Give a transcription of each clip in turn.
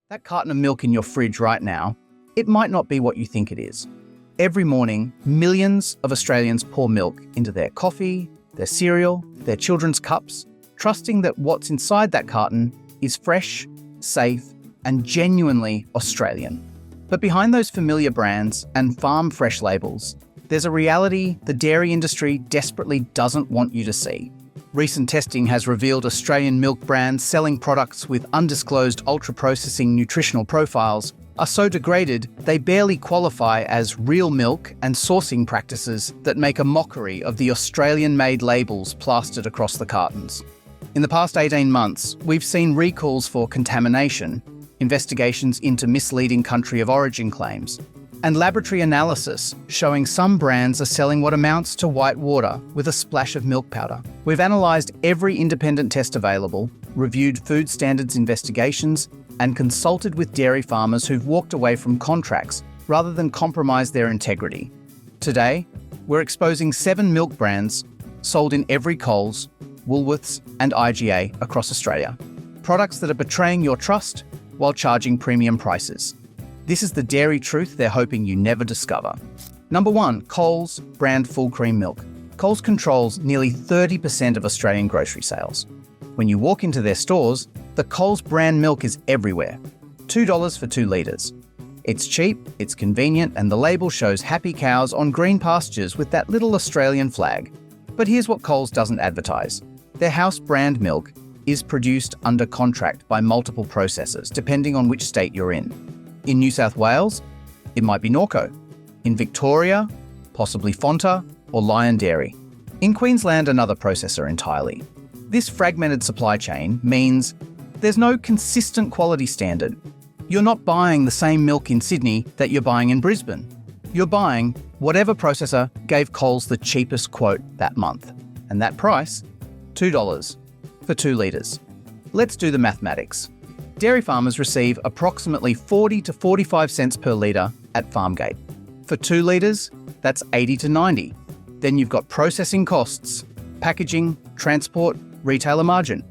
That carton of milk in your fridge right now, it might not be what you think it is. Every morning, millions of Australians pour milk into their coffee, their cereal, their children's cups, trusting that what's inside that carton is fresh, safe, and genuinely Australian. But behind those familiar brands and farm fresh labels, there's a reality the dairy industry desperately doesn't want you to see. Recent testing has revealed Australian milk brands selling products with undisclosed ultra-processing nutritional profiles are so degraded they barely qualify as real milk, and sourcing practices that make a mockery of the Australian-made labels plastered across the cartons. In the past 18 months, we've seen recalls for contamination, investigations into misleading country of origin claims, and laboratory analysis showing some brands are selling what amounts to white water with a splash of milk powder. We've analysed every independent test available, reviewed food standards investigations, and consulted with dairy farmers who've walked away from contracts rather than compromise their integrity. Today, we're exposing 7 milk brands sold in every Coles, Woolworths, and IGA across Australia. Products that are betraying your trust while charging premium prices. This is the dairy truth they're hoping you never discover. Number 1, Coles brand full cream milk. Coles controls nearly 30% of Australian grocery sales. When you walk into their stores, the Coles brand milk is everywhere. $2 for 2 litres. It's cheap, it's convenient, and the label shows happy cows on green pastures with that little Australian flag. But here's what Coles doesn't advertise. Their house brand milk is produced under contract by multiple processors, depending on which state you're in. In New South Wales, it might be Norco. In Victoria, possibly Fonta or Lion Dairy. In Queensland, another processor entirely. This fragmented supply chain means there's no consistent quality standard. You're not buying the same milk in Sydney that you're buying in Brisbane. You're buying whatever processor gave Coles the cheapest quote that month. And that price? $2 for 2 litres. Let's do the mathematics. Dairy farmers receive approximately 40 to 45 cents per litre at Farmgate. For 2 litres, that's 80 to 90. Then you've got processing costs, packaging, transport, retailer margin.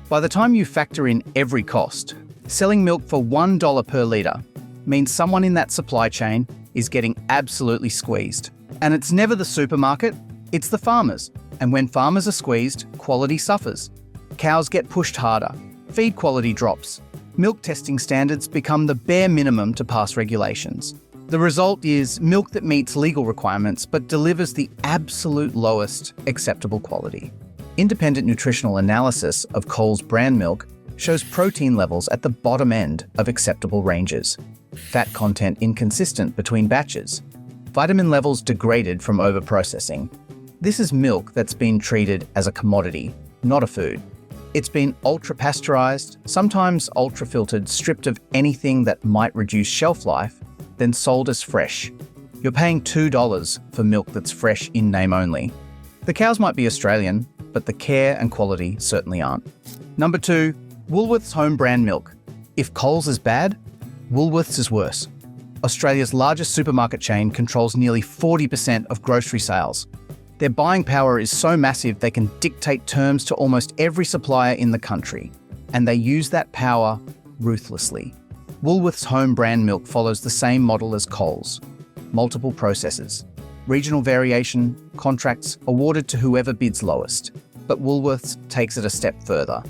By the time you factor in every cost, selling milk for $1 per litre means someone in that supply chain is getting absolutely squeezed. And it's never the supermarket, it's the farmers. And when farmers are squeezed, quality suffers. Cows get pushed harder, feed quality drops. Milk testing standards become the bare minimum to pass regulations. The result is milk that meets legal requirements but delivers the absolute lowest acceptable quality. Independent nutritional analysis of Coles brand milk shows protein levels at the bottom end of acceptable ranges, fat content inconsistent between batches, vitamin levels degraded from overprocessing. This is milk that's been treated as a commodity, not a food. It's been ultra-pasteurised, sometimes ultra-filtered, stripped of anything that might reduce shelf life, then sold as fresh. You're paying $2 for milk that's fresh in name only. The cows might be Australian, but the care and quality certainly aren't. Number 2, Woolworths home brand milk. If Coles is bad, Woolworths is worse. Australia's largest supermarket chain controls nearly 40% of grocery sales. Their buying power is so massive they can dictate terms to almost every supplier in the country, and they use that power ruthlessly. Woolworths home brand milk follows the same model as Coles. Multiple processors, regional variation, contracts awarded to whoever bids lowest. But Woolworths takes it a step further.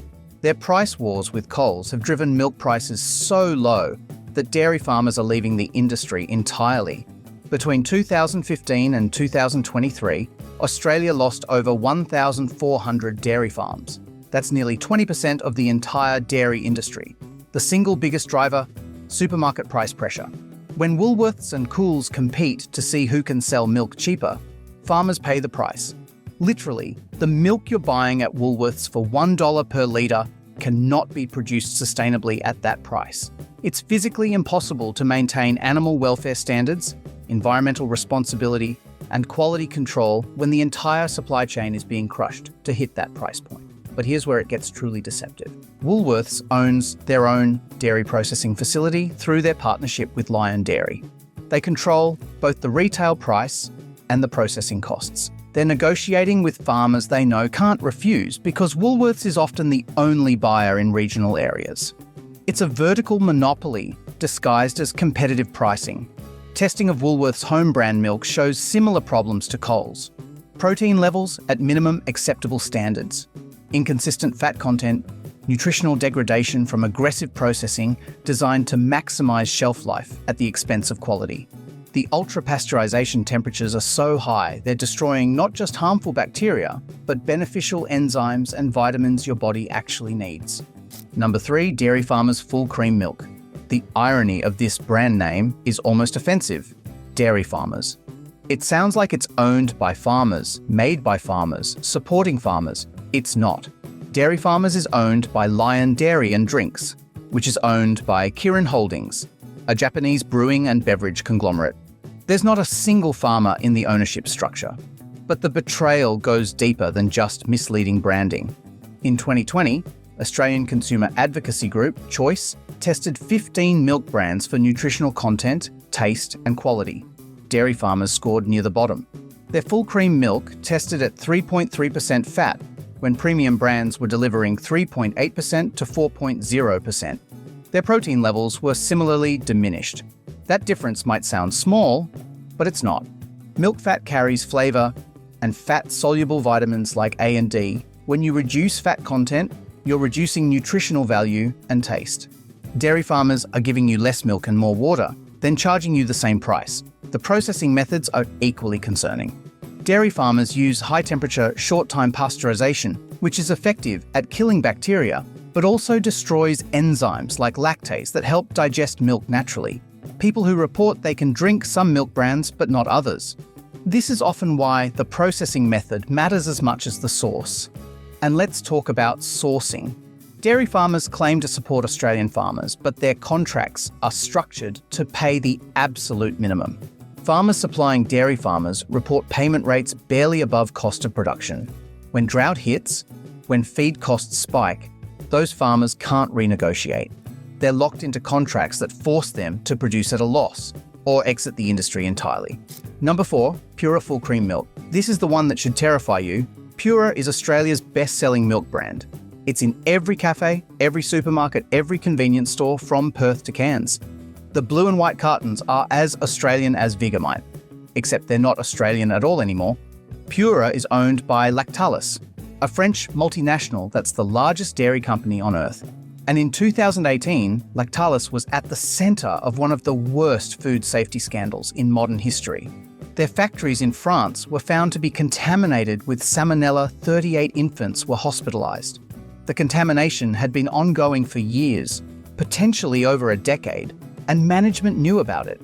Their price wars with Coles have driven milk prices so low that dairy farmers are leaving the industry entirely. Between 2015 and 2023, Australia lost over 1,400 dairy farms. That's nearly 20% of the entire dairy industry. The single biggest driver, supermarket price pressure. When Woolworths and Coles compete to see who can sell milk cheaper, farmers pay the price. Literally, the milk you're buying at Woolworths for $1 per litre cannot be produced sustainably at that price. It's physically impossible to maintain animal welfare standards, environmental responsibility, and quality control when the entire supply chain is being crushed to hit that price point. But here's where it gets truly deceptive. Woolworths owns their own dairy processing facility through their partnership with Lion Dairy. They control both the retail price and the processing costs. They're negotiating with farmers they know can't refuse because Woolworths is often the only buyer in regional areas. It's a vertical monopoly disguised as competitive pricing. Testing of Woolworths' home brand milk shows similar problems to Coles. Protein levels at minimum acceptable standards. Inconsistent fat content, nutritional degradation from aggressive processing designed to maximize shelf life at the expense of quality. The ultra-pasteurization temperatures are so high, they're destroying not just harmful bacteria, but beneficial enzymes and vitamins your body actually needs. Number 3, Dairy Farmers Full Cream Milk. The irony of this brand name is almost offensive. Dairy Farmers. It sounds like it's owned by farmers, made by farmers, supporting farmers. It's not. Dairy Farmers is owned by Lion Dairy and Drinks, which is owned by Kirin Holdings, a Japanese brewing and beverage conglomerate. There's not a single farmer in the ownership structure, but the betrayal goes deeper than just misleading branding. In 2020, Australian consumer advocacy group Choice tested 15 milk brands for nutritional content, taste, and quality. Dairy Farmers scored near the bottom. Their full cream milk tested at 3.3% fat, when premium brands were delivering 3.8% to 4.0%. Their protein levels were similarly diminished. That difference might sound small, but it's not. Milk fat carries flavor and fat-soluble vitamins like A and D. When you reduce fat content, you're reducing nutritional value and taste. Dairy Farmers are giving you less milk and more water, then charging you the same price. The processing methods are equally concerning. Dairy Farmers use high-temperature, short-time pasteurization, which is effective at killing bacteria, but also destroys enzymes like lactase that help digest milk naturally. People who report they can drink some milk brands but not others. This is often why the processing method matters as much as the source. And let's talk about sourcing. Dairy Farmers claim to support Australian farmers, but their contracts are structured to pay the absolute minimum. Farmers supplying Dairy Farmers report payment rates barely above cost of production. When drought hits, when feed costs spike, those farmers can't renegotiate. They're locked into contracts that force them to produce at a loss or exit the industry entirely. Number 4, Pura Full Cream Milk. This is the one that should terrify you. Pura is Australia's best-selling milk brand. It's in every cafe, every supermarket, every convenience store from Perth to Cairns. The blue and white cartons are as Australian as Vegemite, except they're not Australian at all anymore. Pura is owned by Lactalis, a French multinational that's the largest dairy company on Earth. And in 2018, Lactalis was at the centre of one of the worst food safety scandals in modern history. Their factories in France were found to be contaminated with Salmonella. 38 infants were hospitalised. The contamination had been ongoing for years, potentially over a decade, and management knew about it.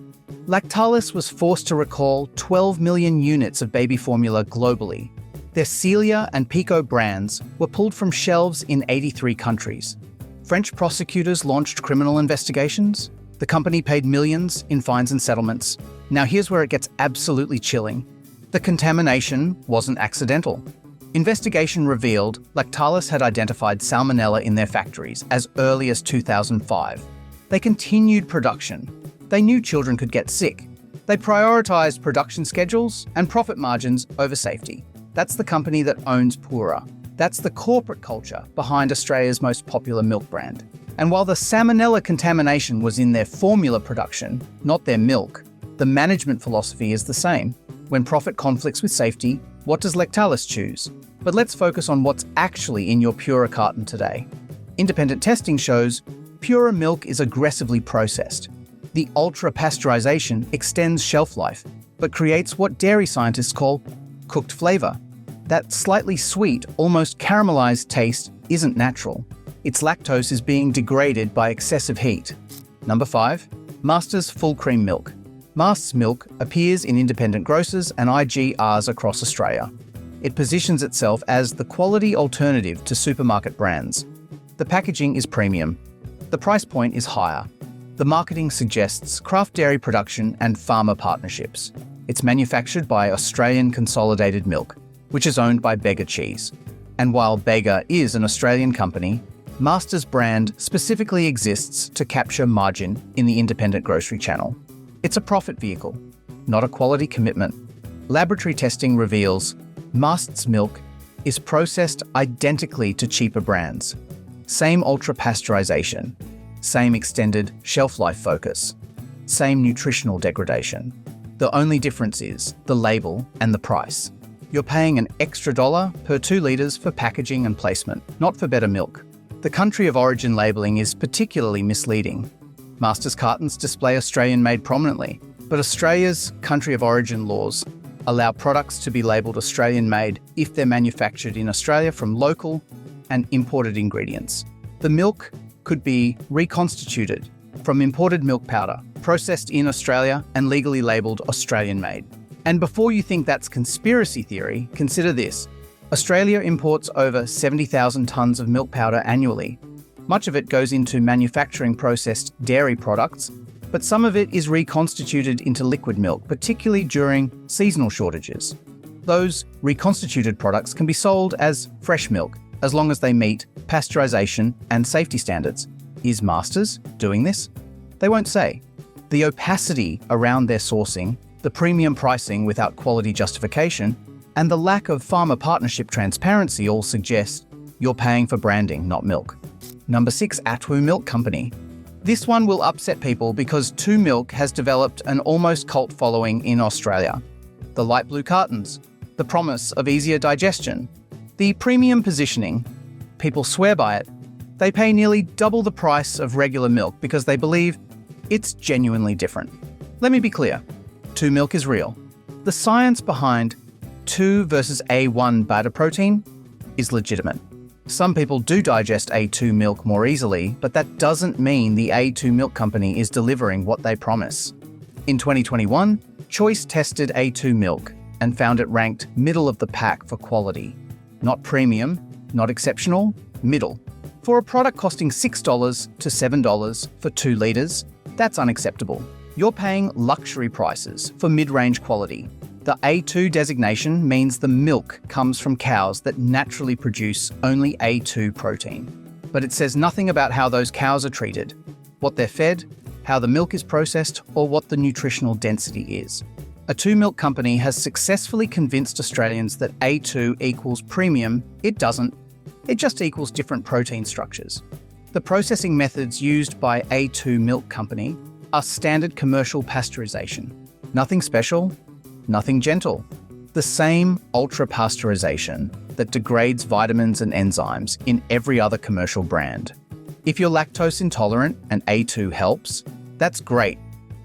Lactalis was forced to recall 12 million units of baby formula globally. Their Celia and Pico brands were pulled from shelves in 83 countries. French prosecutors launched criminal investigations. The company paid millions in fines and settlements. Now here's where it gets absolutely chilling. The contamination wasn't accidental. Investigation revealed Lactalis had identified Salmonella in their factories as early as 2005. They continued production. They knew children could get sick. They prioritized production schedules and profit margins over safety. That's the company that owns Pura. That's the corporate culture behind Australia's most popular milk brand. And while the Salmonella contamination was in their formula production, not their milk, the management philosophy is the same. When profit conflicts with safety, what does Lactalis choose? But let's focus on what's actually in your Pura carton today. Independent testing shows Pura milk is aggressively processed. The ultra-pasteurization extends shelf life, but creates what dairy scientists call cooked flavor. That slightly sweet, almost caramelized taste isn't natural. Its lactose is being degraded by excessive heat. Number 5, Master's Full Cream Milk. Master's milk appears in independent grocers and IGRs across Australia. It positions itself as the quality alternative to supermarket brands. The packaging is premium. The price point is higher. The marketing suggests craft dairy production and farmer partnerships. It's manufactured by Australian Consolidated Milk, which is owned by Bega Cheese. And while Bega is an Australian company, Master's brand specifically exists to capture margin in the independent grocery channel. It's a profit vehicle, not a quality commitment. Laboratory testing reveals Master's milk is processed identically to cheaper brands. Same ultra-pasteurization, same extended shelf life focus, same nutritional degradation. The only difference is the label and the price. You're paying an extra $1 per 2 litres for packaging and placement, not for better milk. The country of origin labelling is particularly misleading. Masters cartons display Australian made prominently, but Australia's country of origin laws allow products to be labelled Australian made if they're manufactured in Australia from local and imported ingredients. The milk could be reconstituted from imported milk powder, processed in Australia and legally labelled Australian made. And before you think that's conspiracy theory, consider this. Australia imports over 70,000 tonnes of milk powder annually. Much of it goes into manufacturing processed dairy products, but some of it is reconstituted into liquid milk, particularly during seasonal shortages. Those reconstituted products can be sold as fresh milk, as long as they meet pasteurization and safety standards. Is Masters doing this? They won't say. The opacity around their sourcing, the premium pricing without quality justification, and the lack of farmer partnership transparency all suggest you're paying for branding, not milk. Number 6, Atwu Milk Company. This one will upset people because 2 Milk has developed an almost cult following in Australia. The light blue cartons, the promise of easier digestion, the premium positioning, people swear by it. They pay nearly double the price of regular milk because they believe it's genuinely different. Let me be clear, 2 Milk is real. The science behind 2 versus A1 beta protein is legitimate. Some people do digest A2 milk more easily, but that doesn't mean the A2 Milk Company is delivering what they promise. In 2021, Choice tested A2 milk and found it ranked middle of the pack for quality. Not premium, not exceptional, middle. For a product costing $6 to $7 for 2 litres, that's unacceptable. You're paying luxury prices for mid-range quality. The A2 designation means the milk comes from cows that naturally produce only A2 protein. But it says nothing about how those cows are treated, what they're fed, how the milk is processed, or what the nutritional density is. A 2 Milk Company has successfully convinced Australians that A2 equals premium. It doesn't. It just equals different protein structures. The processing methods used by A2 Milk Company are standard commercial pasteurization. Nothing special, nothing gentle. The same ultra-pasteurization that degrades vitamins and enzymes in every other commercial brand. If you're lactose intolerant and A2 helps, that's great.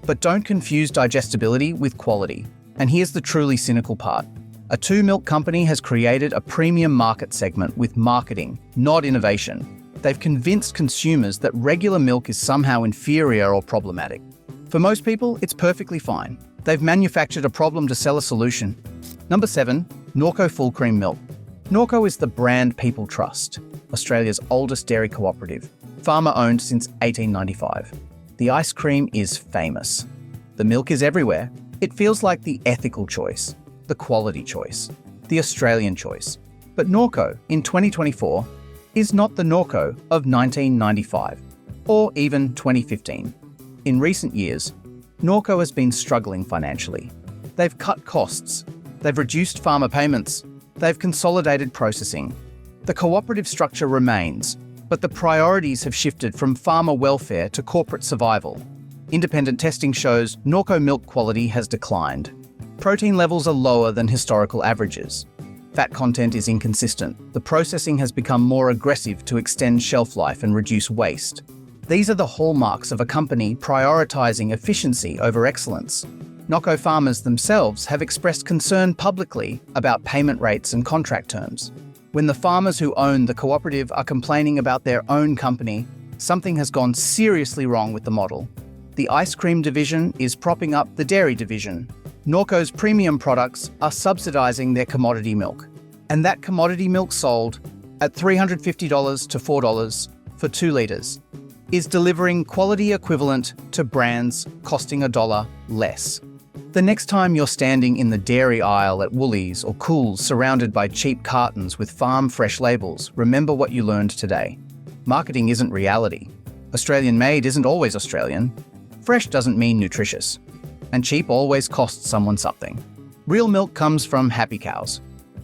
But don't confuse digestibility with quality. And here's the truly cynical part. A 2 Milk Company has created a premium market segment with marketing, not innovation. They've convinced consumers that regular milk is somehow inferior or problematic. For most people, it's perfectly fine. They've manufactured a problem to sell a solution. Number 7, Norco Full Cream Milk. Norco is the brand people trust, Australia's oldest dairy cooperative, farmer-owned since 1895. The ice cream is famous. The milk is everywhere. It feels like the ethical choice, the quality choice, the Australian choice. But Norco, in 2024, is not the Norco of 1995, or even 2015. In recent years, Norco has been struggling financially. They've cut costs, they've reduced farmer payments, they've consolidated processing. The cooperative structure remains, but the priorities have shifted from farmer welfare to corporate survival. Independent testing shows Norco milk quality has declined. Protein levels are lower than historical averages. Fat content is inconsistent. The processing has become more aggressive to extend shelf life and reduce waste. These are the hallmarks of a company prioritizing efficiency over excellence. Norco farmers themselves have expressed concern publicly about payment rates and contract terms. When the farmers who own the cooperative are complaining about their own company, something has gone seriously wrong with the model. The ice cream division is propping up the dairy division. Norco's premium products are subsidizing their commodity milk. And that commodity milk sold at $350 to $4 for 2 litres is delivering quality equivalent to brands costing $1 less. The next time you're standing in the dairy aisle at Woolies or Coles surrounded by cheap cartons with farm fresh labels, remember what you learned today. Marketing isn't reality. Australian made isn't always Australian. Fresh doesn't mean nutritious. And cheap always costs someone something. Real milk comes from happy cows.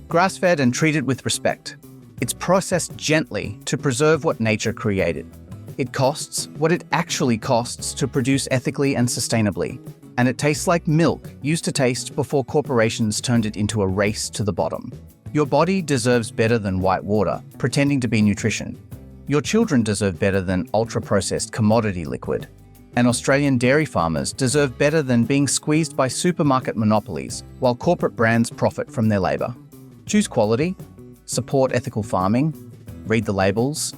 Grass-fed and treated with respect. It's processed gently to preserve what nature created. It costs what it actually costs to produce ethically and sustainably. And it tastes like milk used to taste before corporations turned it into a race to the bottom. Your body deserves better than white water, pretending to be nutrition. Your children deserve better than ultra-processed commodity liquid. And Australian dairy farmers deserve better than being squeezed by supermarket monopolies while corporate brands profit from their labour. Choose quality, support ethical farming, read the labels,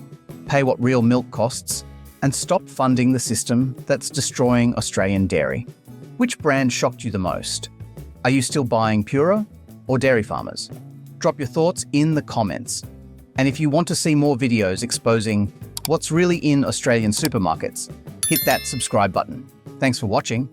pay what real milk costs, and stop funding the system that's destroying Australian dairy. Which brand shocked you the most? Are you still buying Pura or Dairy Farmers? Drop your thoughts in the comments. And if you want to see more videos exposing what's really in Australian supermarkets, hit that subscribe button. Thanks for watching.